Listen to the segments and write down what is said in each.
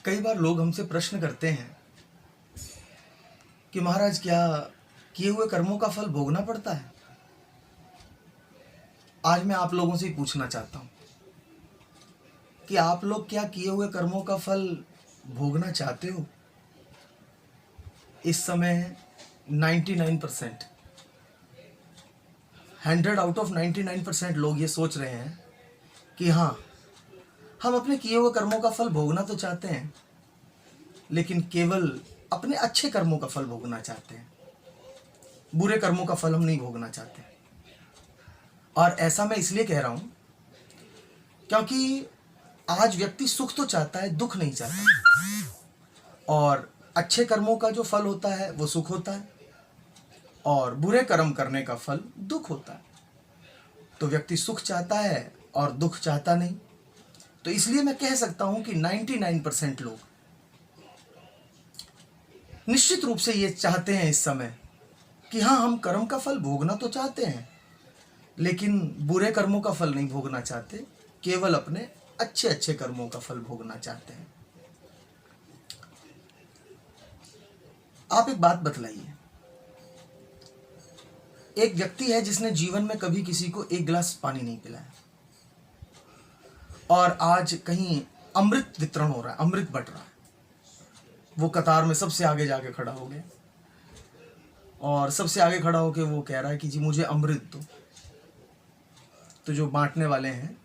कई बार लोग हमसे प्रश्न करते हैं कि महाराज क्या किए हुए कर्मों का फल भोगना पड़ता है। आज मैं आप लोगों से ही पूछना चाहता हूँ कि आप लोग क्या किए हुए कर्मों का फल भोगना चाहते हो। इस समय 99% 100 आउट ऑफ 99% लोग ये सोच रहे हैं कि हाँ, हम अपने किए हुए कर्मों का फल भोगना तो चाहते हैं, लेकिन केवल अपने अच्छे कर्मों का फल भोगना चाहते हैं, बुरे कर्मों का फल हम नहीं भोगना चाहते। और ऐसा मैं इसलिए कह रहा हूं क्योंकि आज व्यक्ति सुख तो चाहता है, दुख नहीं चाहता। और अच्छे कर्मों का जो फल होता है वो सुख होता है, और बुरे कर्म करने का फल दुख होता है। तो व्यक्ति सुख चाहता है और दुख चाहता नहीं। तो इसलिए मैं कह सकता हूं कि 99% लोग निश्चित रूप से ये चाहते हैं इस समय कि हाँ, हम कर्म का फल भोगना तो चाहते हैं, लेकिन बुरे कर्मों का फल नहीं भोगना चाहते, केवल अपने अच्छे अच्छे कर्मों का फल भोगना चाहते हैं। आप एक बात बतलाइए, एक व्यक्ति है जिसने जीवन में कभी किसी को एक गिलास पानी नहीं पिलाया, और आज कहीं अमृत वितरण हो रहा है, अमृत बट रहा है। वो कतार में सबसे आगे जाके खड़ा हो गया और सबसे आगे खड़ा होके वो कह रहा है कि जी मुझे अमृत दो। तो जो बांटने वाले हैं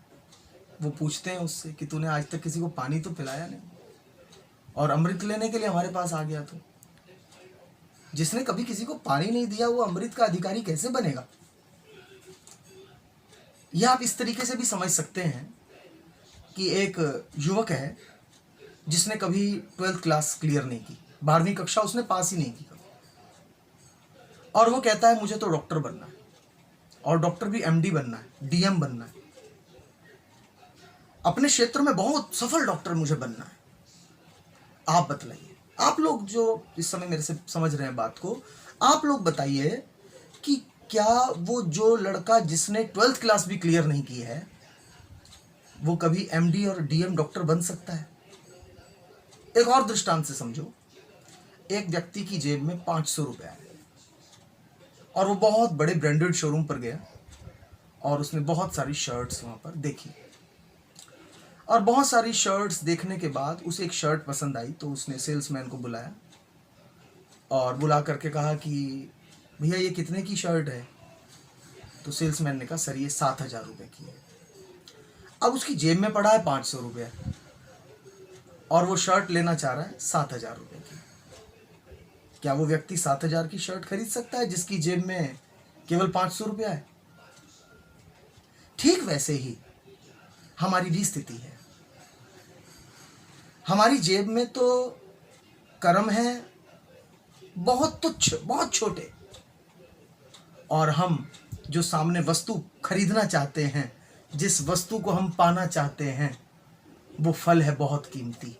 वो पूछते हैं उससे कि तूने आज तक किसी को पानी तो पिलाया नहीं, और अमृत लेने के लिए हमारे पास आ गया। तो जिसने कभी किसी को पानी नहीं दिया वो अमृत का अधिकारी कैसे बनेगा। यह आप इस तरीके से भी समझ सकते हैं कि एक युवक है जिसने कभी 12th क्लास क्लियर नहीं की, 12वीं कक्षा उसने पास ही नहीं की, और वो कहता है मुझे तो डॉक्टर बनना है, और डॉक्टर भी एमडी बनना है, डीएम बनना है, अपने क्षेत्र में बहुत सफल डॉक्टर मुझे बनना है। आप बतलाइए, आप लोग जो इस समय मेरे से समझ रहे हैं बात को, आप लोग बताइए कि क्या वो जो लड़का जिसने 12th क्लास भी क्लियर नहीं की है वो कभी एमडी और डीएम डॉक्टर बन सकता है। एक और दृष्टांत से समझो, एक व्यक्ति की जेब में 500 रुपए है और वो बहुत बड़े ब्रांडेड शोरूम पर गया और उसने बहुत सारी शर्ट्स वहां पर देखी, और बहुत सारी शर्ट्स देखने के बाद उसे एक शर्ट पसंद आई। तो उसने सेल्समैन को बुलाया और बुला करके कहा कि भैया ये कितने की शर्ट है। तो सेल्समैन ने कहा सर ये 7,000 रुपये की है। अब उसकी जेब में पड़ा है 500 रुपये और वो शर्ट लेना चाह रहा है 7,000 रुपये की। क्या वो व्यक्ति 7,000 की शर्ट खरीद सकता है जिसकी जेब में केवल 500 रुपया है। ठीक वैसे ही हमारी भी स्थिति है। हमारी जेब में तो कर्म है बहुत तुच्छ, बहुत छोटे, और हम जो सामने वस्तु खरीदना चाहते हैं, जिस वस्तु को हम पाना चाहते हैं, वो फल है बहुत कीमती।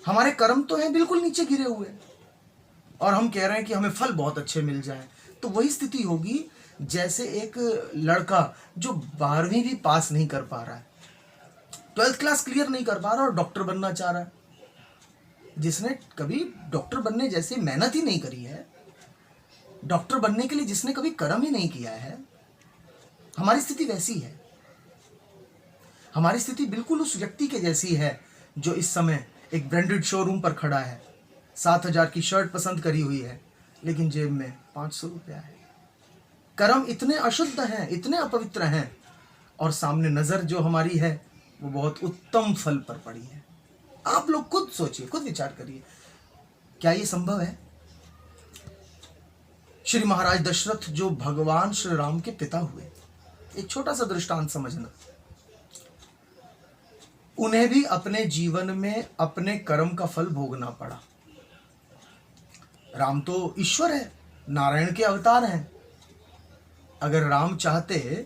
हमारे कर्म तो हैं बिल्कुल नीचे गिरे हुए, और हम कह रहे हैं कि हमें फल बहुत अच्छे मिल जाए। तो वही स्थिति होगी जैसे एक लड़का जो 12वीं भी पास नहीं कर पा रहा है, 12th क्लास क्लियर नहीं कर पा रहा और डॉक्टर बनना चाह रहा है, जिसने कभी डॉक्टर बनने जैसी मेहनत ही नहीं करी है, डॉक्टर बनने के लिए जिसने कभी कर्म ही नहीं किया है। हमारी स्थिति वैसी है। हमारी स्थिति बिल्कुल उस व्यक्ति के जैसी है जो इस समय एक ब्रांडेड शोरूम पर खड़ा है, 7,000 की शर्ट पसंद करी हुई है, लेकिन जेब में 500 रुपया है। कर्म इतने अशुद्ध हैं, इतने अपवित्र हैं, और सामने नजर जो हमारी है वो बहुत उत्तम फल पर पड़ी है। आप लोग खुद सोचिए, खुद विचार करिए, क्या ये संभव है। श्री महाराज दशरथ जो भगवान श्री राम के पिता हुए, एक छोटा सा दृष्टांत समझना, उन्हें भी अपने जीवन में अपने कर्म का फल भोगना पड़ा। राम तो ईश्वर है, नारायण के अवतार हैं। अगर राम चाहते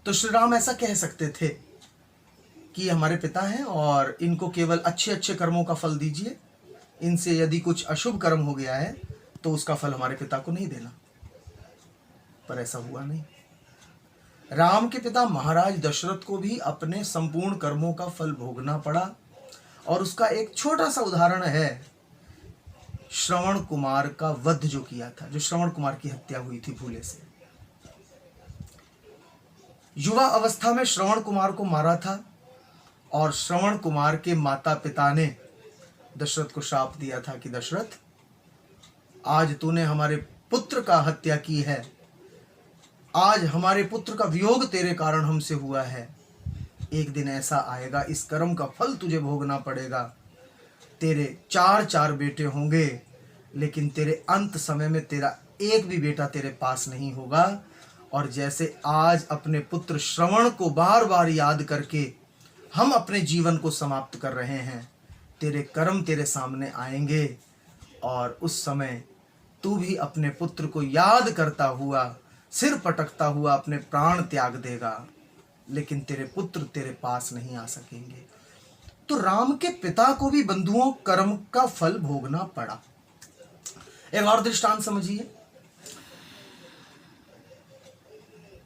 तो श्री राम ऐसा कह सकते थे कि हमारे पिता हैं और इनको केवल अच्छे अच्छे कर्मों का फल दीजिए, इनसे यदि कुछ अशुभ कर्म हो गया है तो उसका फल हमारे पिता को नहीं देना। पर ऐसा हुआ नहीं। राम के पिता महाराज दशरथ को भी अपने संपूर्ण कर्मों का फल भोगना पड़ा, और उसका एक छोटा सा उदाहरण है श्रवण कुमार का वध जो किया था, जो श्रवण कुमार की हत्या हुई थी भूले से। युवा अवस्था में श्रवण कुमार को मारा था और श्रवण कुमार के माता पिता ने दशरथ को शाप दिया था कि दशरथ, आज तूने हमारे पुत्र का हत्या की है, आज हमारे पुत्र का वियोग तेरे कारण हमसे हुआ है। एक दिन ऐसा आएगा, इस कर्म का फल तुझे भोगना पड़ेगा। तेरे 4 बेटे होंगे, लेकिन तेरे अंत समय में तेरा एक भी बेटा तेरे पास नहीं होगा। और जैसे आज अपने पुत्र श्रवण को बार बार याद करके हम अपने जीवन को समाप्त कर रहे हैं, तेरे कर्म तेरे सामने आएंगे और उस समय तू भी अपने पुत्र को याद करता हुआ, सिर पटकता हुआ अपने प्राण त्याग देगा, लेकिन तेरे पुत्र तेरे पास नहीं आ सकेंगे। तो राम के पिता को भी बंधुओं कर्म का फल भोगना पड़ा। एक और दृष्टांत समझिए।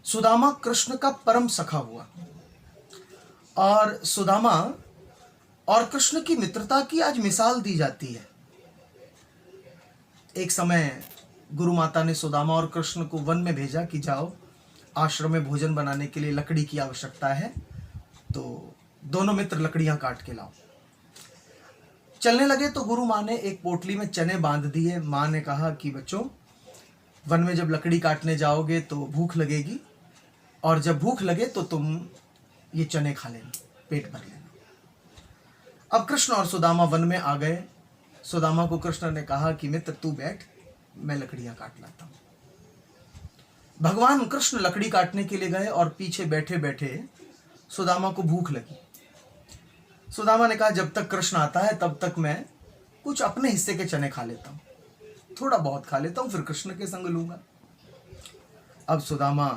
सुदामा कृष्ण का परम सखा हुआ और सुदामा और कृष्ण की मित्रता की आज मिसाल दी जाती है। एक समय गुरु माता ने सुदामा और कृष्ण को वन में भेजा कि जाओ, आश्रम में भोजन बनाने के लिए लकड़ी की आवश्यकता है, तो दोनों मित्र लकड़ियां काट के लाओ। चलने लगे तो गुरु माँ ने एक पोटली में चने बांध दिए। माँ ने कहा कि बच्चों, वन में जब लकड़ी काटने जाओगे तो भूख लगेगी, और जब भूख लगे तो तुम ये चने खा लेना, पेट भर लेना। अब कृष्ण और सुदामा वन में आ गए। सुदामा को कृष्ण ने कहा कि मित्र तू बैठ, मैं लकड़ियां काट लाता हूं। भगवान कृष्ण लकड़ी काटने के लिए गए और पीछे बैठे बैठे सुदामा को भूख लगी। सुदामा ने कहा जब तक कृष्ण आता है तब तक मैं कुछ अपने हिस्से के चने खा लेता हूं, थोड़ा बहुत खा लेता हूं, फिर कृष्ण के संग लूंगा। अब सुदामा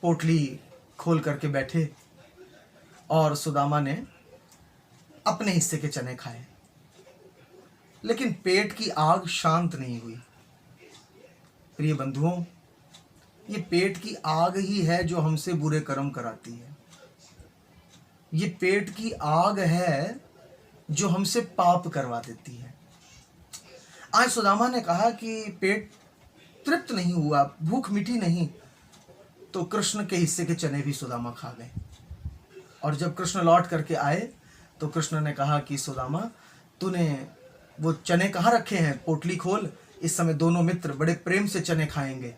पोटली खोल करके बैठे और सुदामा ने अपने हिस्से के चने खाए, लेकिन पेट की आग शांत नहीं हुई। प्रिय बंधुओं, ये पेट की आग ही है जो हमसे बुरे कर्म कराती है। ये पेट की आग है जो हमसे पाप करवा देती है। आज सुदामा ने कहा कि पेट तृप्त नहीं हुआ, भूख मिटी नहीं, तो कृष्ण के हिस्से के चने भी सुदामा खा गए। और जब कृष्ण लौट करके आए तो कृष्ण ने कहा कि सुदामा, तूने वो चने कहाँ रखे हैं, पोटली खोल, इस समय दोनों मित्र बड़े प्रेम से चने खाएंगे।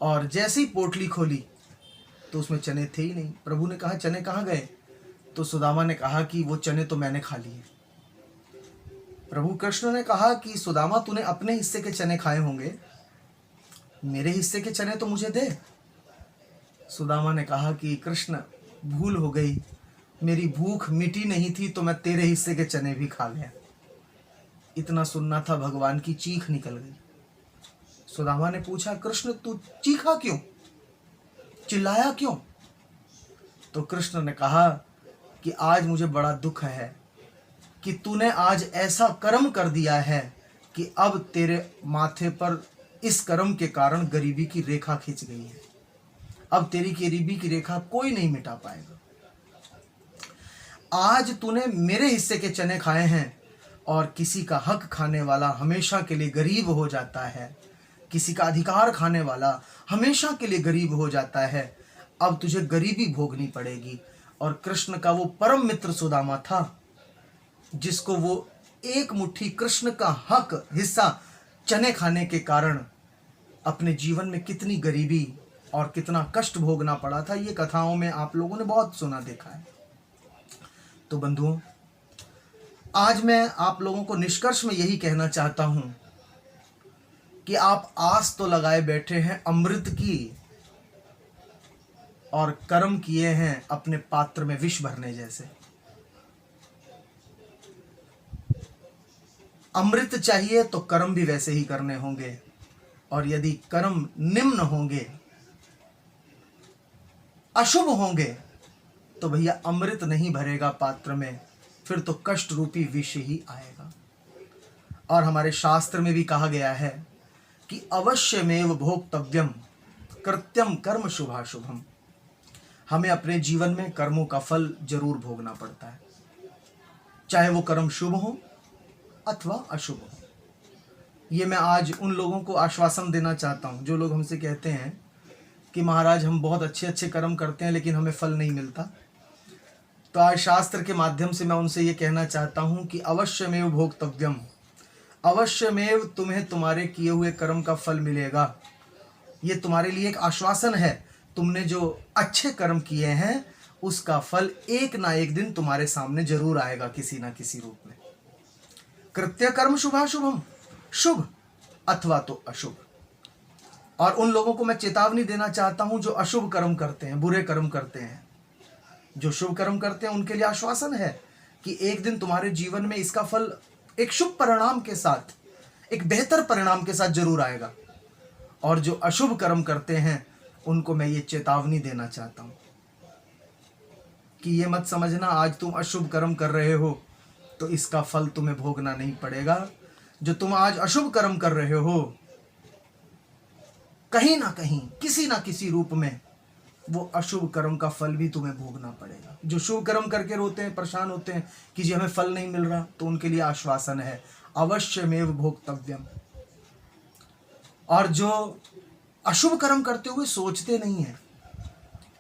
और जैसे ही पोटली खोली तो उसमें चने थे ही नहीं। प्रभु ने कहा चने कहाँ गए? तो सुदामा ने कहा कि वो चने तो मैंने खा लिए। प्रभु कृष्ण ने कहा कि सुदामा, तूने अपने हिस्से के चने खाए होंगे, मेरे हिस्से के चने तो मुझे दे। सुदामा ने कहा कि कृष्ण, भूल हो गई, मेरी भूख मिटी नहीं थी तो मैं तेरे हिस्से के चने भी खा गया। इतना सुनना था, भगवान की चीख निकल गई। सुदामा ने पूछा, कृष्ण तू चीखा क्यों, चिल्लाया क्यों? तो कृष्ण ने कहा कि आज मुझे बड़ा दुख है कि तूने आज ऐसा कर्म कर दिया है कि अब तेरे माथे पर इस कर्म के कारण गरीबी की रेखा खिंच गई है। अब तेरी गरीबी की रेखा कोई नहीं मिटा पाएगा। आज तूने मेरे हिस्से के चने खाए हैं और किसी का हक खाने वाला हमेशा के लिए गरीब हो जाता है, किसी का अधिकार खाने वाला हमेशा के लिए गरीब हो जाता है। अब तुझे गरीबी भोगनी पड़ेगी। और कृष्ण का वो परम मित्र सुदामा था, जिसको वो एक मुट्ठी कृष्ण का हक हिस्सा चने खाने के कारण अपने जीवन में कितनी गरीबी और कितना कष्ट भोगना पड़ा था, ये कथाओं में आप लोगों ने बहुत सुना देखा है। तो बंधुओं, आज मैं आप लोगों को निष्कर्ष में यही कहना चाहता हूं कि आप आस तो लगाए बैठे हैं अमृत की और कर्म किए हैं अपने पात्र में विष भरने जैसे। अमृत चाहिए तो कर्म भी वैसे ही करने होंगे, और यदि कर्म निम्न होंगे, अशुभ होंगे, तो भैया अमृत नहीं भरेगा पात्र में, फिर तो कष्ट रूपी विष ही आएगा। और हमारे शास्त्र में भी कहा गया है कि अवश्यमेव भोक्तव्यम कृत्यम कर्म शुभाशुभम। हमें अपने जीवन में कर्मों का फल जरूर भोगना पड़ता है। चाहे वो कर्म शुभ हो अथवा अशुभ हो। ये मैं आज उन लोगों को आश्वासन देना चाहता हूँ जो लोग हमसे कहते हैं कि महाराज हम बहुत अच्छे अच्छे कर्म करते हैं लेकिन हमें फल नहीं मिलता। तो आज शास्त्र के माध्यम से मैं उनसे ये कहना चाहता हूँ कि अवश्यमेव भोक्तव्यम, अवश्यमेव तुम्हें तुम्हारे किए हुए कर्म का फल मिलेगा। ये तुम्हारे लिए एक आश्वासन है। तुमने जो अच्छे कर्म किए हैं उसका फल एक ना एक दिन तुम्हारे सामने जरूर आएगा किसी ना किसी रूप में। कृत्य कर्म शुभाशुभम, शुभ अथवा तो अशुभ। और उन लोगों को मैं चेतावनी देना चाहता हूं जो अशुभ कर्म करते हैं, बुरे कर्म करते हैं। जो शुभ कर्म करते हैं उनके लिए आश्वासन है कि एक दिन तुम्हारे जीवन में इसका फल एक शुभ परिणाम के साथ, एक बेहतर परिणाम के साथ जरूर आएगा। और जो अशुभ कर्म करते हैं उनको मैं ये चेतावनी देना चाहता हूं कि ये मत समझना आज तुम अशुभ कर्म कर रहे हो तो इसका फल तुम्हें भोगना नहीं पड़ेगा। जो तुम आज अशुभ कर्म कर रहे हो कहीं ना कहीं किसी ना किसी रूप में वो अशुभ कर्म का फल भी तुम्हें भोगना पड़ेगा। जो शुभ कर्म करके रोते हैं, परेशान होते हैं कि जी हमें फल नहीं मिल रहा, तो उनके लिए आश्वासन है अवश्यमेव भोक्तव्यम। और जो अशुभ कर्म करते हुए सोचते नहीं है,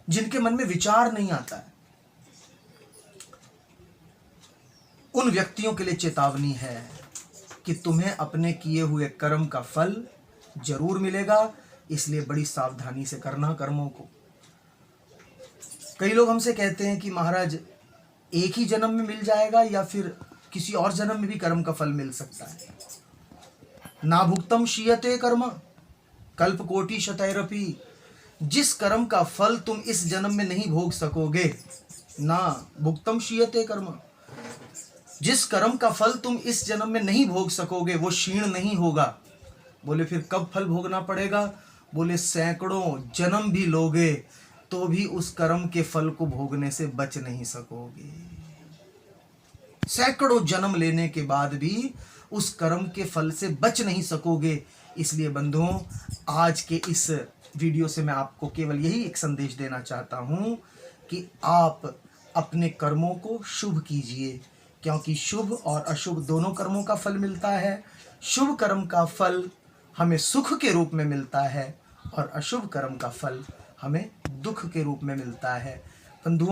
जिनके मन में विचार नहीं आता है, उन व्यक्तियों के लिए चेतावनी है कि तुम्हें अपने किए हुए कर्म का फल जरूर मिलेगा। इसलिए बड़ी सावधानी से करना कर्मों को। कई लोग हमसे कहते हैं कि महाराज एक ही जन्म में मिल जाएगा या फिर किसी और जन्म में भी कर्म का फल मिल सकता है। ना भुक्तम शीयते कर्म कल्प कोटि शतैरपि। जिस कर्म का फल तुम इस जन्म में नहीं भोग सकोगे, ना भुक्तम शीयते कर्म, जिस कर्म का फल तुम इस जन्म में नहीं भोग सकोगे वो क्षीण नहीं होगा। बोले फिर कब फल भोगना पड़ेगा? बोले सैकड़ों जन्म भी लोगे तो भी उस कर्म के फल को भोगने से बच नहीं सकोगे। सैकड़ों जन्म लेने के बाद भी उस कर्म के फल से बच नहीं सकोगे। इसलिए बंधुओं, आज के इस वीडियो से मैं आपको केवल यही एक संदेश देना चाहता हूं कि आप अपने कर्मों को शुभ कीजिए, क्योंकि शुभ और अशुभ दोनों कर्मों का फल मिलता है। शुभ कर्म का फल हमें सुख के रूप में मिलता है और अशुभ कर्म का फल हमें दुख के रूप में मिलता है। बंधुओं,